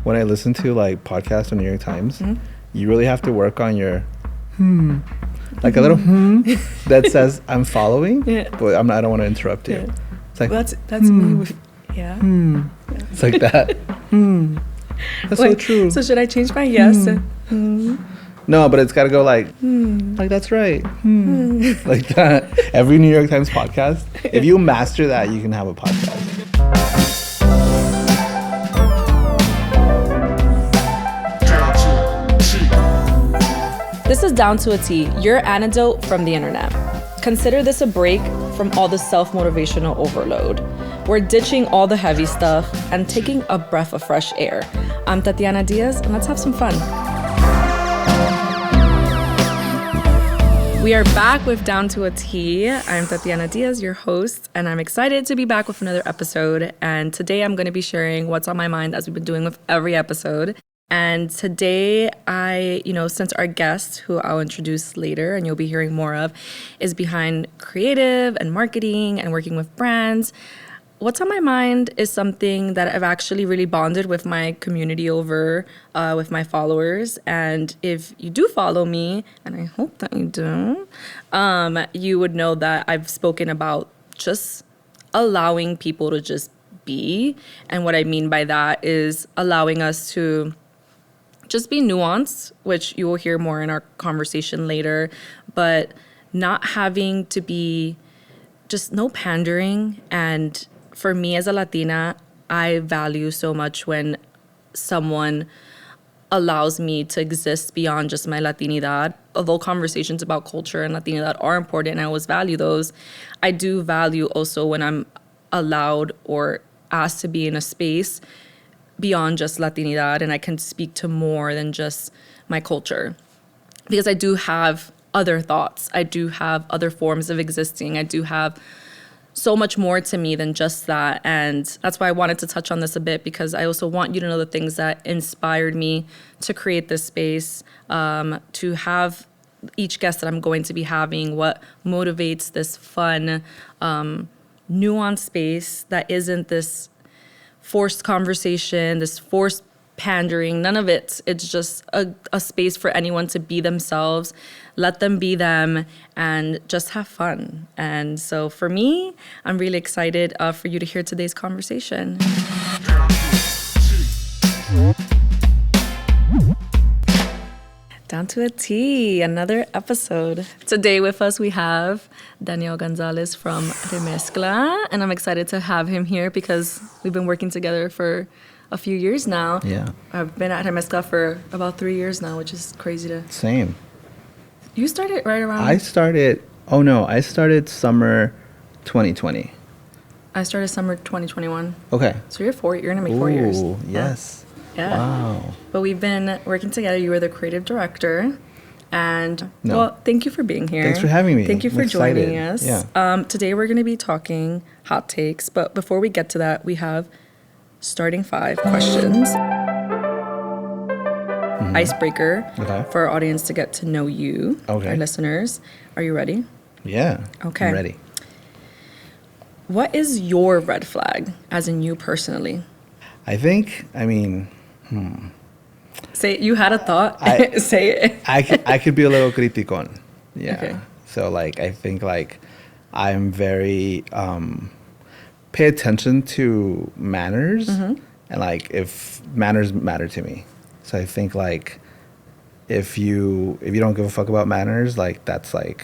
when I listen to like podcasts on New York Times, you really have to work on your like a little that says I'm following, but I don't want to interrupt you. Yeah. It's like That's me with It's like that. That's so true. So should I change my yes to No, but it's got to go like that's right. Like that. Every New York Times podcast. If you master that, you can have a podcast. This is Down to a T, your antidote from the internet. Consider this a break from all the self-motivational overload. We're ditching all the heavy stuff and taking a breath of fresh air. I'm Thatiana Diaz, and let's have some fun. We are back with Down to a T. I'm Thatiana Diaz, your host, and I'm excited to be back with another episode. And today I'm going to be sharing what's on my mind, as we've been doing with every episode. And today since our guest, who I'll introduce later and you'll be hearing more of, is behind creative and marketing and working with brands, what's on my mind is something that I've actually really bonded with my community over, with my followers. And if you do follow me, and I hope that you do, you would know that I've spoken about just allowing people to just be. And what I mean by that is allowing us to just be nuanced, which you will hear more in our conversation later, but not having to be just no pandering. And for me as a Latina, I value so much when someone allows me to exist beyond just my Latinidad. Although conversations about culture and Latinidad are important, and I always value those, I do value also when I'm allowed or asked to be in a space beyond just Latinidad, and I can speak to more than just my culture. Because I do have other thoughts. I do have other forms of existing. I do have so much more to me than just that. And that's why I wanted to touch on this a bit, because I also want you to know the things that inspired me to create this space, to have each guest that I'm going to be having, what motivates this fun, nuanced space that isn't this forced conversation, this forced pandering, none of it. It's just a space for anyone to be themselves, let them be them, and just have fun. And so for me, I'm really excited for you to hear today's conversation. Down to a T, another episode. Today with us we have Daniel Gonzalez from Remezcla, and I'm excited to have him here because we've been working together for a few years now. Yeah. I've been at Remezcla for about 3 years now, which is crazy to... Same. You started right around... I started summer 2020. I started summer 2021. Okay. So you're gonna make 4 years. Ooh, yes. Yeah. Wow. But we've been working together. You were the creative director. And, well, thank you for being here. Thanks for having me. Thank you for joining us. Yeah. Today we're going to be talking hot takes. But before we get to that, we have starting 5 questions. Icebreaker for our audience to get to know you, our listeners. Are you ready? Yeah. Okay. I'm ready. What is your red flag, as in you personally? Say it. You had a thought. Say it. I could be a little criticón. Yeah. Okay. So I think I'm very pay attention to manners and if manners matter to me. So I think if you don't give a fuck about manners, that's I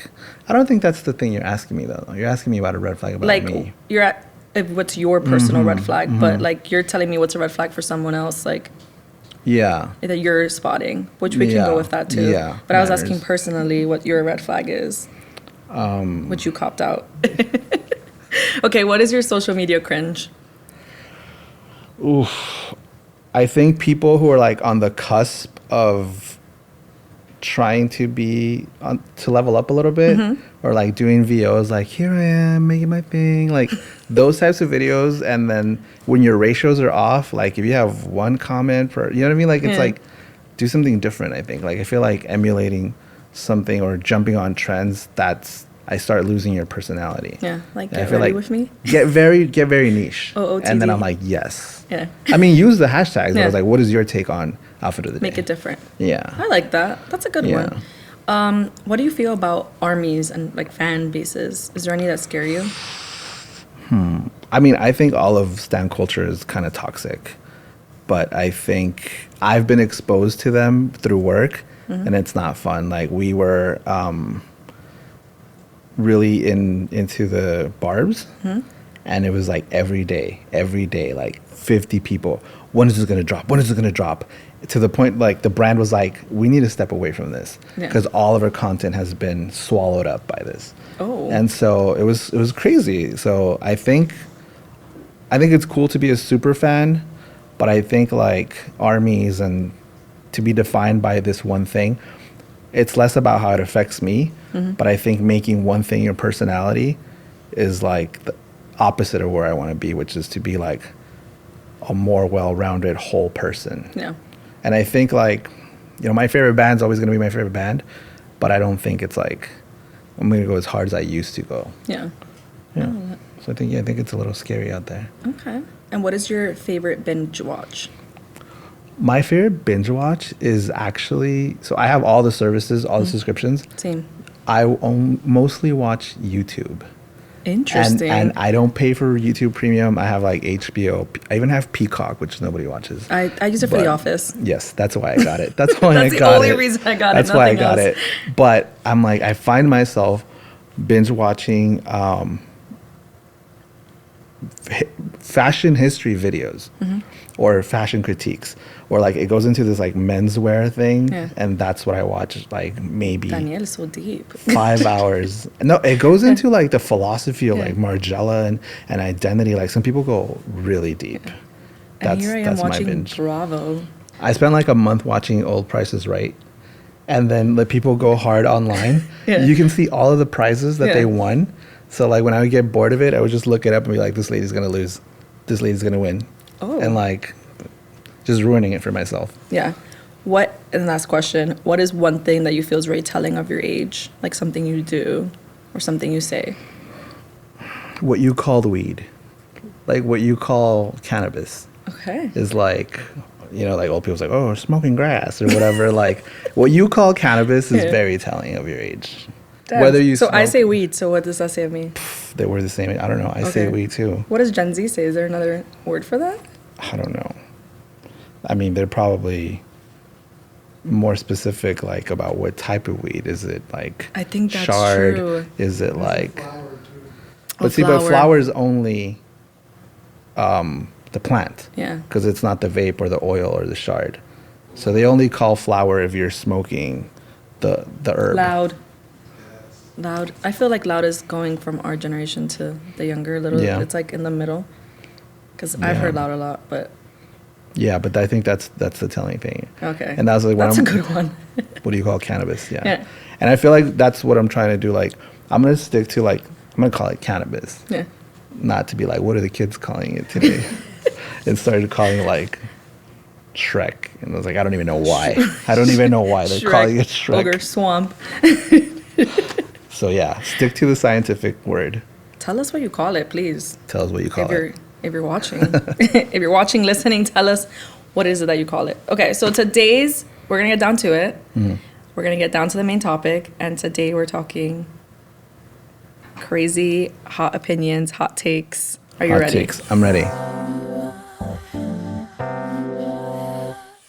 don't think that's the thing you're asking me though. You're asking me about a red flag about me. You're at what's your personal red flag, but you're telling me what's a red flag for someone else, yeah, that you're spotting, which we can go with that too. Yeah, but I was asking personally what your red flag is, which you copped out. Okay, what is your social media cringe? Oof, I think people who are on the cusp of trying to to level up a little bit, or doing VOs here I am making my thing, those types of videos, and then when your ratios are off, if you have one comment per, you know what I mean, it's do something different. I think I feel emulating something or jumping on trends, that's I start losing your personality. Yeah, like And I get feel ready like with me. Get very niche. OOTD. And then I'm like, yes. Yeah. I mean, use the hashtags. But I Yeah. was like, what is your take on outfit of the day? Make it different. Yeah. I like that. That's a good Yeah. one. What do you feel about armies and like fan bases? Is there any that scare you? I mean, I think all of stan culture is kind of toxic, but I think I've been exposed to them through work, and it's not fun. Like we were really into the barbs, and it was like every day, like 50 people. When is this gonna drop? When is it gonna drop? To the point, like the brand was like, we need to step away from this Yeah. because all of our content has been swallowed up by this. Oh. And so it was crazy. So I think it's cool to be a super fan, but I think like armies and to be defined by this one thing, it's less about how it affects me, but I think making one thing your personality is like the opposite of where I want to be, which is to be like a more well-rounded whole person. Yeah. And I think like, my favorite band's always going to be my favorite band, but I don't think it's like I'm going to go as hard as I used to go. Yeah. Yeah. So I think it's a little scary out there. Okay. And what is your favorite binge watch? My favorite binge watch is actually, so I have all the services, all the subscriptions. Same. I mostly watch YouTube. Interesting. And I don't pay for YouTube Premium. I have like HBO. I even have Peacock, which nobody watches. I use it for The Office. Yes, that's why I got it. That's why That's I the got it. only reason I got it. That's why I nothing got else. it. But I'm like, I find myself binge watching fashion history videos or fashion critiques, or like it goes into this like menswear thing, and that's what I watch like maybe Danielle is so deep. 5 hours. No, it goes into like the philosophy of like Margiela and identity. Like some people go really deep. And here I am that's my watching binge. Bravo. I spent like a month watching Old Price is Right, and then the people go hard online. Yeah. You can see all of the prizes that Yeah. they won. So like when I would get bored of it, I would just look it up and be like, this lady's gonna lose, this lady's gonna win. Oh. And like just ruining it for myself. Yeah. And last question, what is one thing that you feel is very telling of your age? Like something you do or something you say? What you call weed, like what you call cannabis, Okay. is like, like old people's like, oh, smoking grass or whatever. Like what you call cannabis is very telling of your age. Damn. Whether you So I smoke- say weed, so what does that say of me? They were the same. I don't know. I say Okay. weed too. What does Gen Z say? Is there another word for that? I don't know. I mean, they're probably more specific, like about what type of weed. Is it like I think that's shard? true. Is it like? Oh, But see, but flower. flower is only the plant. Yeah. Because it's not the vape or the oil or the shard. So they only call flower if you're smoking the herb. Loud. I feel like loud is going from our generation to the younger little. Yeah. It's like in the middle. Because I've Yeah. heard loud a lot, but Yeah, but I think that's the telling thing. okay. And that's like That's a good one. What do you call cannabis? Yeah. Yeah. And I feel like that's what I'm trying to do. Like, I'm going to stick to like, I'm going to call it cannabis. Yeah. Not to be like, what are the kids calling it today? And started calling it like Shrek. And I was like, I don't even know why. I don't even know why they're calling it Shrek. Ogre Swamp. So yeah, stick to the scientific word. Tell us what you call it, please. Tell us what you call it. If you're watching, if you're watching, listening, tell us what is it that you call it. Okay, so we're gonna get down to it. We're gonna get down to the main topic, and today we're talking crazy hot opinions, hot takes. Are you Hot ready? takes. I'm ready.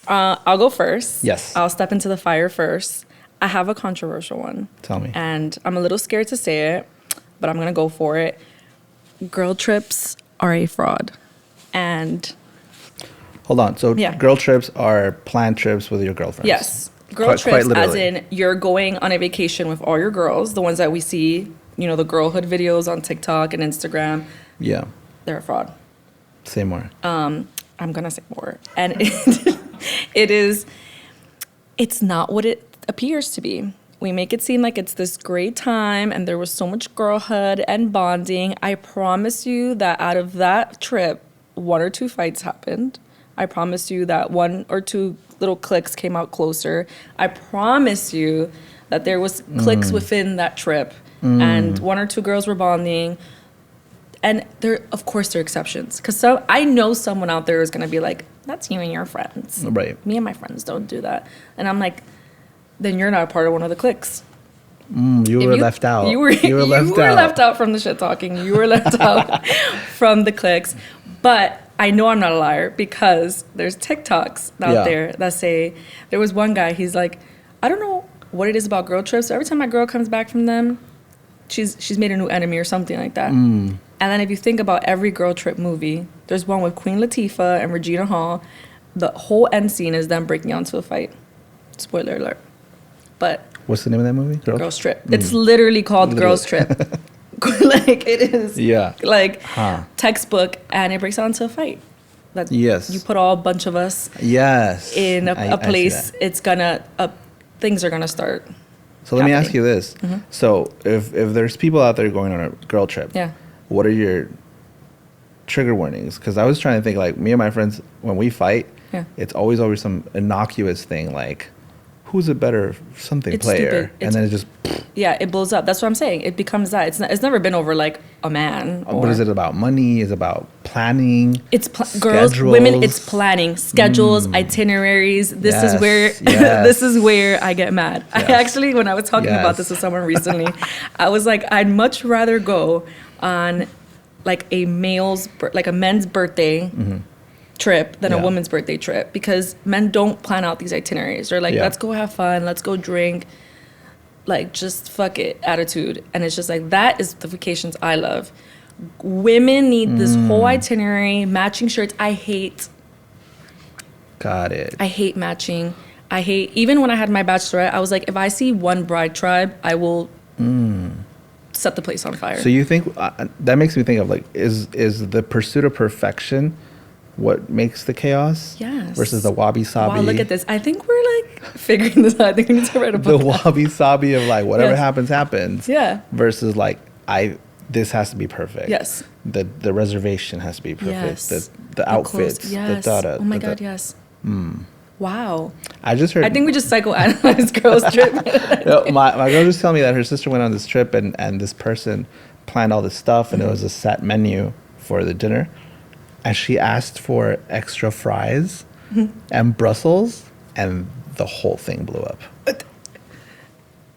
I'll go first. Yes. I'll step into the fire first. I have a controversial one. Tell me. And I'm a little scared to say it, but I'm going to go for it. Girl trips are a fraud. And Hold on. So Yeah. girl trips are planned trips with your girlfriends. yes, girl Quite trips as literally. in you're going on a vacation with all your girls, the ones that we see, the girlhood videos on TikTok and Instagram. Yeah. They're a fraud. Say more. I'm going to say more. And it's not what it appears to be. We make it seem like it's this great time and there was so much girlhood and bonding. I promise you that out of that trip, 1 or 2 fights happened. I promise you that 1 or 2 little cliques came out closer. I promise you that there was cliques within that trip and one or two girls were bonding. And of course, there are exceptions. Because I know someone out there is going to be like, that's you and your friends. Right. Me and my friends don't do that. And I'm like, then you're not a part of one of the cliques. You were left out. You were left out from the shit talking. You were left out from the cliques. But I know I'm not a liar because there's TikToks out there that say, there was one guy, he's like, I don't know what it is about girl trips. So every time my girl comes back from them, she's made a new enemy or something like that. And then if you think about every girl trip movie, there's one with Queen Latifah and Regina Hall. The whole end scene is them breaking out into a fight. Spoiler alert. But what's the name of that movie? Girls Trip. It's literally called Girls Trip. Like it is. Yeah. Like textbook, and it breaks out into a fight. Yes. You put all a bunch of us. Yes. In a place, it's gonna things are gonna start. So let me ask you this. So if there's people out there going on a girl trip, what are your trigger warnings? Because I was trying to think, like, me and my friends, when we fight, it's always over some innocuous thing, like, who's a better something player? And then it just... Yeah, it blows up. That's what I'm saying. It becomes that. It's never been over, like, a man. But is it about money? Is it about planning? It's girls, women, it's planning. Schedules, itineraries. This is where this is where I get mad. I actually, when I was talking about this with someone recently, I was like, I'd much rather go on, like, a men's birthday trip than a woman's birthday trip, because men don't plan out these itineraries. They're like, let's go have fun, let's go drink, like, just fuck it attitude. And it's just like, that is the vacations I love. Women need this whole itinerary, matching shirts. Got it. I hate matching. Even when I had my bachelorette, I was like, if I see one bride tribe, I will set the place on fire. So you think that makes me think of, like, is the pursuit of perfection what makes the chaos? Yes. Versus the wabi-sabi. Wow, look at this. I think we're, like, figuring this out. I think we need to write a book. The wabi-sabi of, like, whatever happens. Yeah. Versus, like, this has to be perfect. Yes. The reservation has to be perfect. Yes. The outfits. Clothes. Yes. The oh my God, yes. Wow. I just heard. I think we just psychoanalyzed girls' trip. My girl just telling me that her sister went on this trip and this person planned all this stuff, and it was a set menu for the dinner. And she asked for extra fries and Brussels, and the whole thing blew up.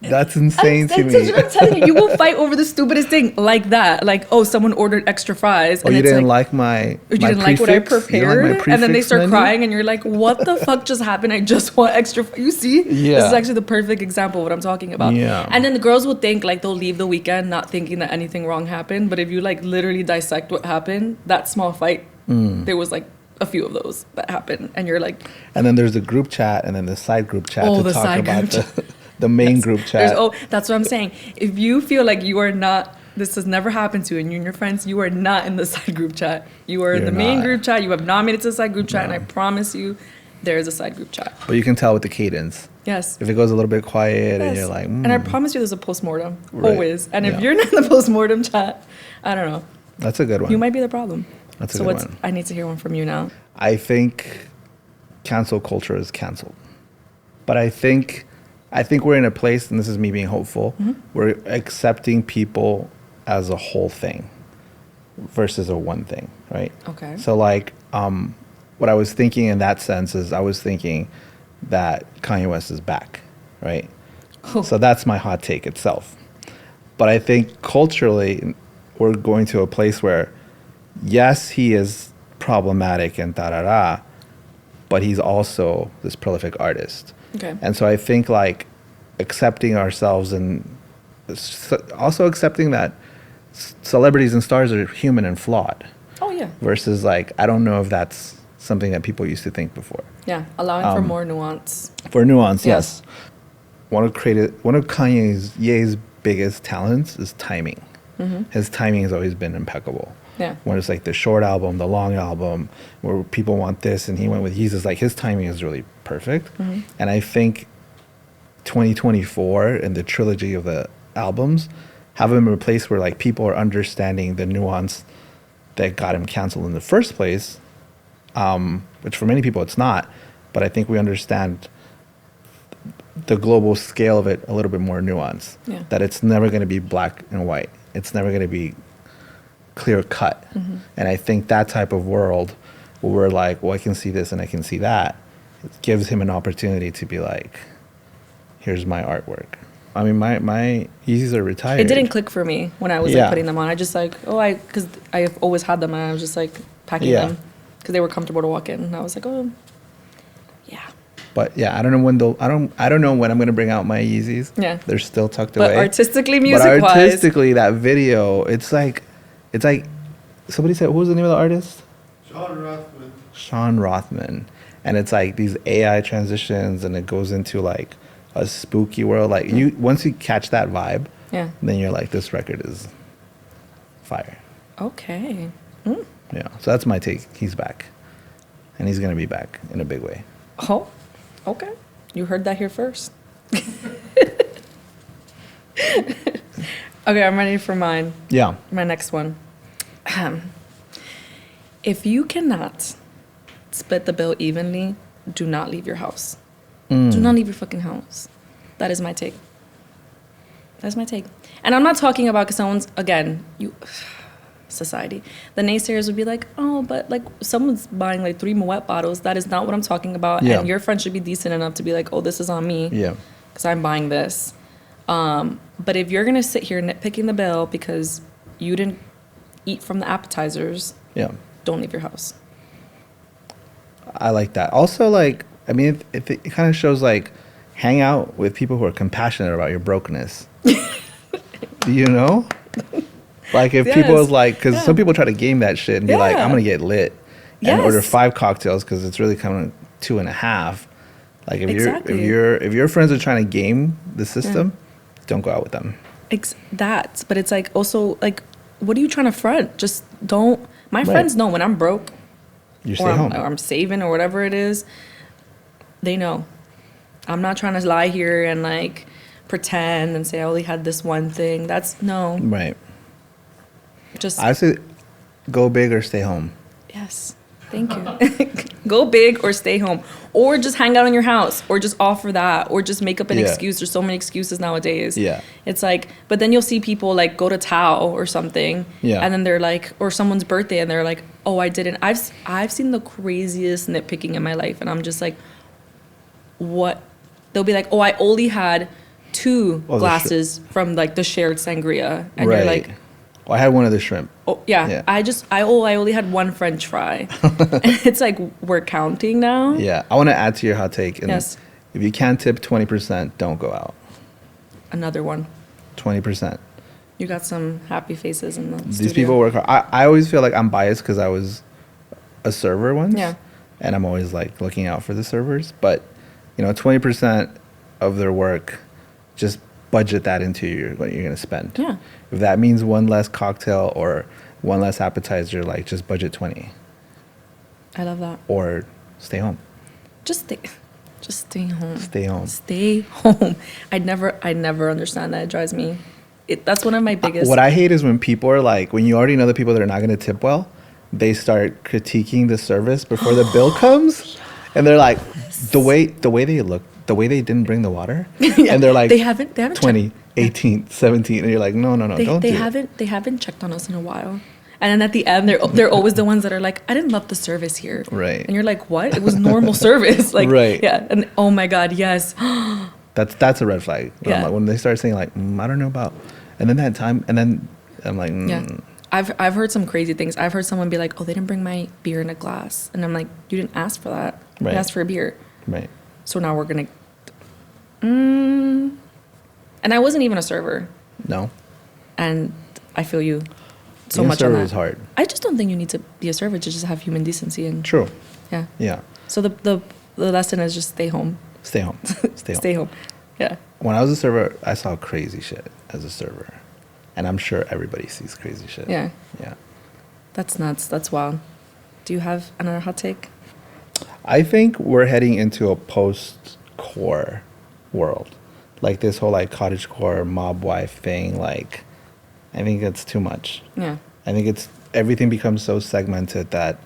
That's insane to me. That's what I'm telling you. You will fight over the stupidest thing like that. Like, oh, someone ordered extra fries. And you didn't like my you didn't like what I prepared? And then they start crying and you're like, what the fuck just happened? I just want extra. You see? Yeah. This is actually the perfect example of what I'm talking about. Yeah. And then the girls will think, like, they'll leave the weekend not thinking that anything wrong happened. But if you, like, literally dissect what happened, that small fight, there was, like, a few of those that happened. And you're like... And then there's the group chat and then the side group chat to talk about the main group chat. That's what I'm saying. If you feel like you are not, this has never happened to you, and you and your friends, you are not in the side group chat. You are in the main group chat. You have not made it to the side group chat, and I promise you, there is a side group chat. But you can tell with the cadence. Yes. If it goes a little bit quiet and you're like, And I promise you there's a postmortem, right. always. And if you're not in the postmortem chat, I don't know. That's a good one. You might be the problem. That's a good one. I need to hear one from you now. I think cancel culture is canceled. But I think we're in a place, and this is me being hopeful, we're accepting people as a whole thing versus a one thing, right? Okay. So, like, what I was thinking in that sense is I was thinking that Kanye West is back, right? Oh. So that's my hot take itself. But I think culturally, we're going to a place where, yes, he is problematic and da-da-da, but he's also this prolific artist. Okay. And so I think, like, accepting ourselves and also accepting that celebrities and stars are human and flawed. Oh, yeah. Versus, like, I don't know if that's something that people used to think before. Yeah, allowing for more nuance. For nuance, yes. One of Kanye's biggest talents is timing. His timing has always been impeccable. Yeah. When it's like the short album, the long album, where people want this, and he went with Yeezus, like, his timing is really perfect. And I think 2024 and the trilogy of the albums have him in a place where, like, people are understanding the nuance that got him canceled in the first place, which for many people it's not, but I think we understand the global scale of it a little bit more nuanced. Yeah. That it's never going to be black and white. It's never going to be clear cut. And I think that type of world where we're like, well, I can see this and I can see that, it gives him an opportunity to be like, here's my artwork. I mean, my Yeezys are retired. It didn't click for me when I was like putting them on. I just like, because I've always had them and I was just like packing them because they were comfortable to walk in. And I was like, oh, yeah. But yeah, I don't know when I don't know when I'm gonna bring out my Yeezys. Yeah. They're still tucked away. But artistically, music-wise. But artistically, that video, it's like somebody said, what was the name of the artist? Sean Rothman. And it's like these AI transitions and it goes into like a spooky world. Like once you catch that vibe, then you're like, this record is fire. Okay. Yeah. So that's my take. He's back. And he's gonna be back in a big way. Oh, okay. You heard that here first. Okay, I'm ready for mine. Yeah. My next one. If you cannot split the bill evenly, do not leave your house. Do not leave your fucking house. That is my take. That's my take. And I'm not talking about because someone's, again, society. The naysayers would be like, oh, but like someone's buying like 3 Moet bottles. That is not what I'm talking about. Yeah. And your friend should be decent enough to be like, oh, this is on me. Yeah. Because I'm buying this. But if you're going to sit here nitpicking the bill because you didn't eat from the appetizers, don't leave your house. I like that. Also, like, I mean, it kind of shows like hang out with people who are compassionate about your brokenness. You know? Like if people is like, because some people try to game that shit and be like, I'm going to get lit and order 5 cocktails because it's really coming 2.5. Like if your friends are trying to game the system, don't go out with them. But it's like also like, what are you trying to front? Just don't. My friends know when I'm broke, you stay home, or I'm saving or whatever it is. They know. I'm not trying to lie here and like pretend and say I only had this one thing. That's no. Right. Just I say, go big or stay home. Yes. Thank you. Go big or stay home. Or just hang out in your house. Or just offer that. Or just make up an excuse. There's so many excuses nowadays. Yeah. It's like, but then you'll see people like go to Tao or something. Yeah. And then they're like, or someone's birthday and they're like, oh, I didn't. I've seen the craziest nitpicking in my life. And I'm just like, what? They'll be like, oh, I only had 2 glasses from like the shared sangria. And you're like, well, I had one of the shrimp. Oh, yeah. I only had 1 French fry. It's like, we're counting now. Yeah. I want to add to your hot take. And yes. If you can't tip 20%, don't go out. Another one. 20%. You got some happy faces in the These studio. people work hard. I always feel like I'm biased because I was a server once. Yeah. And I'm always like looking out for the servers. But, 20% of their work, just budget that into what you're going to spend. Yeah. If that means 1 less cocktail or 1 less appetizer, like just budget 20. I love that. Or stay home. Just stay home. Stay home. Stay home. I never understand that. It drives me. That's one of my biggest. What I hate is when people are like, when you already know the people that are not going to tip well, they start critiquing the service before the bill comes, and they're like, the way they look, the way they didn't bring the water, and they're like, they haven't 20, 18, 17, and you're like, no, don't do it. They haven't checked on us in a while. And then at the end, they're always the ones that are like, I didn't love the service here. Right. And you're like, what? It was normal service. Like, right. Yeah. And oh my God, yes. That's a red flag. Yeah. Like, when they start saying like, I don't know about, and then that time, and then I'm like, Yeah. I've heard some crazy things. I've heard someone be like, oh, they didn't bring my beer in a glass. And I'm like, you didn't ask for that. Right. You asked for a beer. Right. So now we're going to. And I wasn't even a server. No. And I feel you so Being much a server on that. is hard. I just don't think you need to be a server to just have human decency. And True. Yeah. Yeah. So the lesson is just stay home. Stay home. Stay home. Stay home. Yeah. When I was a server, I saw crazy shit as a server. And I'm sure everybody sees crazy shit. Yeah. Yeah. That's nuts. That's wild. Do you have another hot take? I think we're heading into a post-core world. Like this whole like cottagecore mob wife thing. Like, I think it's too much. Yeah. I think everything becomes so segmented that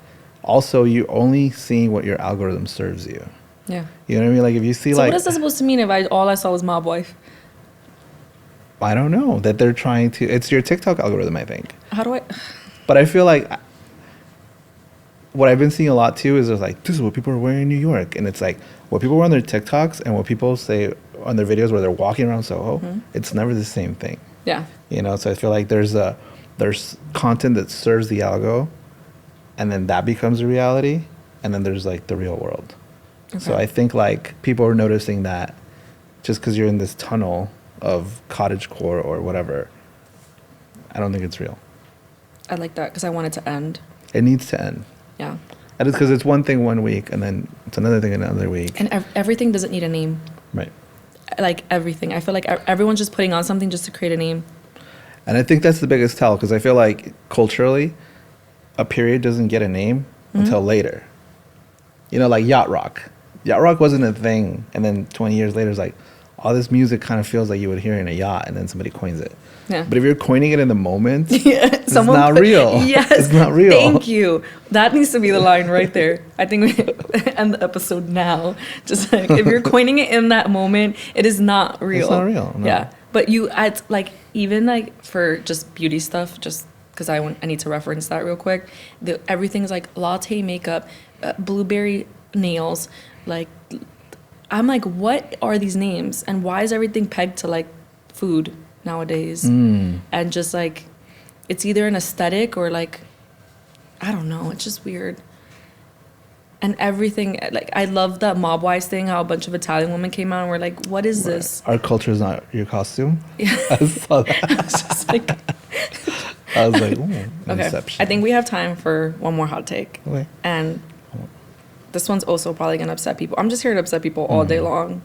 also you only seeing what your algorithm serves you. Yeah. You know what I mean? Like if you see So like, what is that supposed to mean if all I saw was mob wife? I don't know, that they're trying to, it's your TikTok algorithm, I think. How do I? But I feel like what I've been seeing a lot too is there's like, this is what people are wearing in New York. And it's like what people wear on their TikToks and what people say on their videos where they're walking around Soho, it's never the same thing. Yeah. You know, so I feel like there's content that serves the algo and then that becomes a reality. And then there's like the real world. Okay. So I think like people are noticing that just because you're in this tunnel of cottagecore or whatever, I don't think it's real. I like that because I want it to end. It needs to end. Yeah. And it's because it's one thing one week and then it's another thing another week. And everything doesn't need a name. Right. Like everything. I feel like everyone's just putting on something just to create a name. And I think that's the biggest tell because I feel like culturally, a period doesn't get a name until later. You know, like yacht rock. Yacht rock wasn't a thing. And then 20 years later, it's like, all this music kind of feels like you would hear in a yacht and then somebody coins it. Yeah. But if you're coining it in the moment, it's not real. Yes. It's not real. Thank you. That needs to be the line right there. I think we end the episode now. Just like, if you're coining it in that moment, it is not real. It's not real. No. Yeah. But you add, like, even like for just beauty stuff, just because I need to reference that real quick. Everything's like latte makeup, blueberry nails. Like, I'm like, what are these names? And why is everything pegged to like food nowadays? And just like, it's either an aesthetic or like, I don't know. It's just weird. And everything, like, I love that mob wives thing, how a bunch of Italian women came out and were like, what is this? Our culture is not your costume. Yeah. I saw that. I was just like, I was like, ooh, okay. Inception. I think we have time for one more hot take. Okay. And this one's also probably going to upset people. I'm just here to upset people all day long.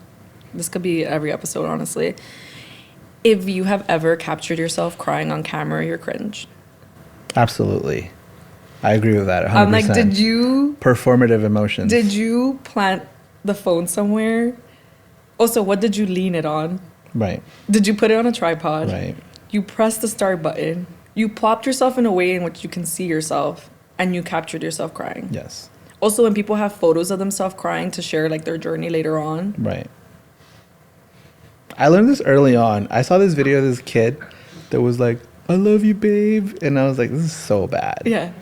This could be every episode, honestly. If you have ever captured yourself crying on camera, you're cringe. Absolutely. I agree with that 100%. I'm like, did you... Performative emotions. Did you plant the phone somewhere? Also, what did you lean it on? Right. Did you put it on a tripod? Right. You pressed the start button. You plopped yourself in a way in which you can see yourself, and you captured yourself crying. Yes. Also, when people have photos of themselves crying to share like their journey later on. Right. I learned this early on. I saw this video of this kid that was like, I love you, babe. And I was like, this is so bad. Yeah.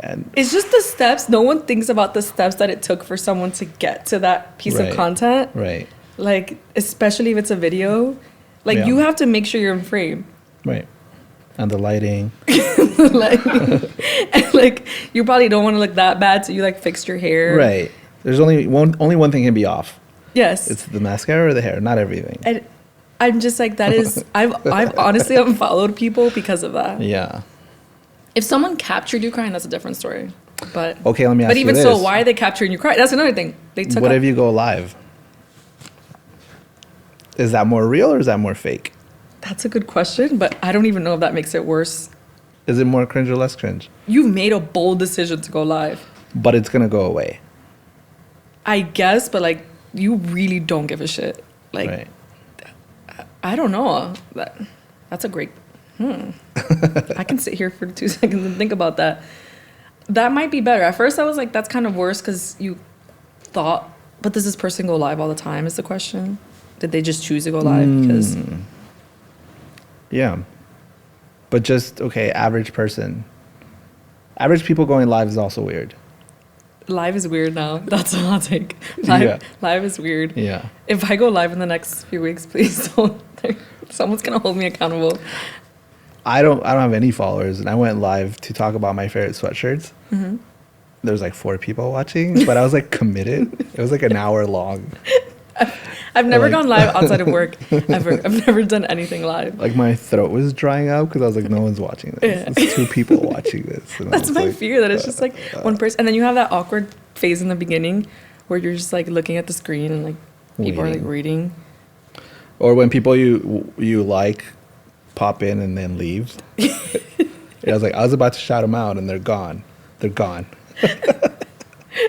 And it's just the steps. No one thinks about the steps that it took for someone to get to that piece of content. Right. Like, especially if it's a video. Like, you have to make sure you're in frame. Right. And the lighting. like, you probably don't want to look that bad, so you, like, fixed your hair. Right. There's only one thing can be off. Yes. It's the mascara or the hair, not everything. And I'm just like, that is... I've honestly unfollowed people because of that. Yeah. If someone captured you crying, that's a different story. But okay, let me ask you this. But even so, why are they capturing you crying? That's another thing. They took. What if you go live? Is that more real or is that more fake? That's a good question, but I don't even know if that makes it worse. Is it more cringe or less cringe? You've made a bold decision to go live. But it's gonna go away. I guess, but like, you really don't give a shit. Like, right. I don't know. That's a great. I can sit here for 2 seconds and think about that. That might be better. At first, I was like, that's kind of worse because you thought, but does this person go live all the time is the question. Did they just choose to go live? Because yeah. But just, okay, average person. Average people going live is also weird. Live is weird now. That's a hot take. Live is weird. Yeah. If I go live in the next few weeks, please don't. Someone's going to hold me accountable. I don't have any followers, and I went live to talk about my favorite sweatshirts. Mm-hmm. There was like 4 people watching, but I was like committed. It was like an hour long. I've never gone live outside of work ever. I've never done anything live. Like my throat was drying out because I was like, no one's watching this. Yeah. There's 2 people watching this. And that's my fear, that it's just like one person. And then you have that awkward phase in the beginning where you're just like looking at the screen and like people are like reading. Or when people you like pop in and then leave. I was about to shout them out and they're gone. They're gone.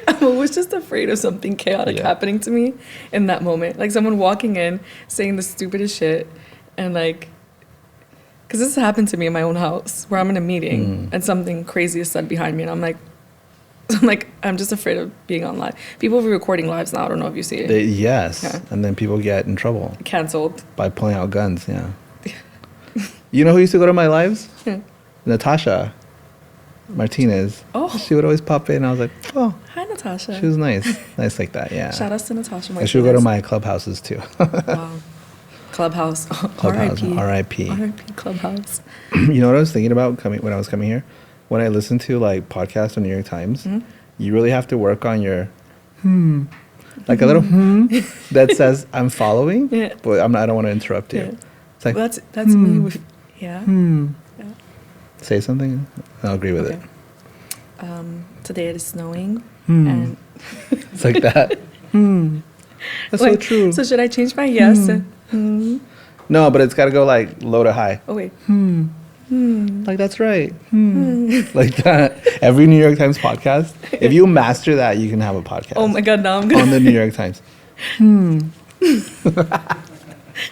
I'm always just afraid of something chaotic happening to me in that moment. Like someone walking in saying the stupidest shit and like, because this happened to me in my own house where I'm in a meeting and something crazy is said behind me and I'm like, So I'm like, I'm just afraid of being on live. People be recording lives now. I don't know if you see it. Yes. Yeah. And then people get in trouble. Cancelled. By pulling out guns, yeah. You know who used to go to my lives? Yeah. Natasha Martinez. Oh. She would always pop in. I was like, oh. Hi, Natasha. She was nice. Nice like that, yeah. Shout outs to Natasha Martinez. And she would go to my clubhouses too. Wow. Clubhouse. Clubhouse. R.I.P. R.I.P. Clubhouse. You know what I was thinking about when I was coming here? When I listen to like podcasts on New York Times, you really have to work on your like a little that says I'm following, but I don't want to interrupt you. Yeah. It's like that's me with yeah. Say something. I'll agree with it. Today it is snowing and it's like that. That's wait, so true. So should I change my yes? No, but it's got to go like low to high. Oh wait. Like that's right. Like that. Every New York Times podcast. If you master that, you can have a podcast. Oh my God! Now I'm gonna on the New York Times.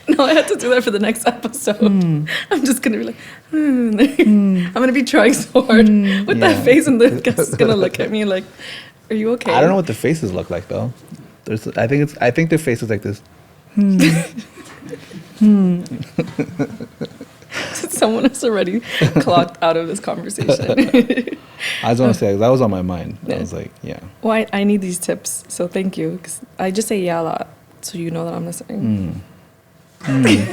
No, I have to do that for the next episode. I'm just gonna be like, I'm gonna be trying so hard with that face, and the guest is gonna look at me like, "Are you okay?" I don't know what the faces look like though. I think the face is like this. Someone has already clocked out of this conversation. I just want to say that was on my mind. I was like, yeah. Well, I need these tips, so thank you. 'Cause I just say yeah a lot, so you know that I'm listening. Okay.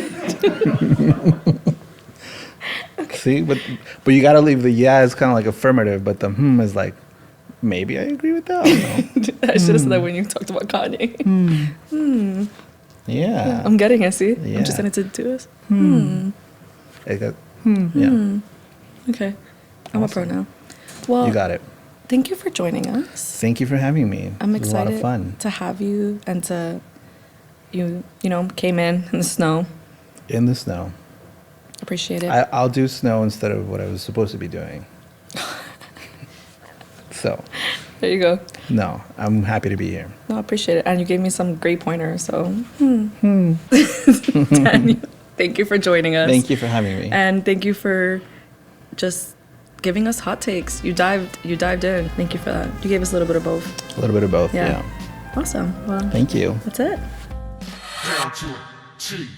See, but you got to leave the yeah is kind of like affirmative, but the is like maybe I agree with that. I don't know. I should have said that when you talked about Kanye. Yeah. I'm getting it. See, Yeah. I'm just sending it to us. Yeah. Okay, I'm a pro now. Well, You got it. thank you for joining us. Thank you for having me. I'm It was excited a lot of fun. to have you and to you came in the snow. In the snow. Appreciate it. I'll do snow instead of what I was supposed to be doing. So. There you go. No, I'm happy to be here. No, I appreciate it. And you gave me some great pointers. So, Daniel, thank you for joining us. Thank you for having me. And thank you for just giving us hot takes. You dived in. Thank you for that. You gave us a little bit of both. A little bit of both, yeah. Awesome. Well, Thank you. That's it. Down to a T.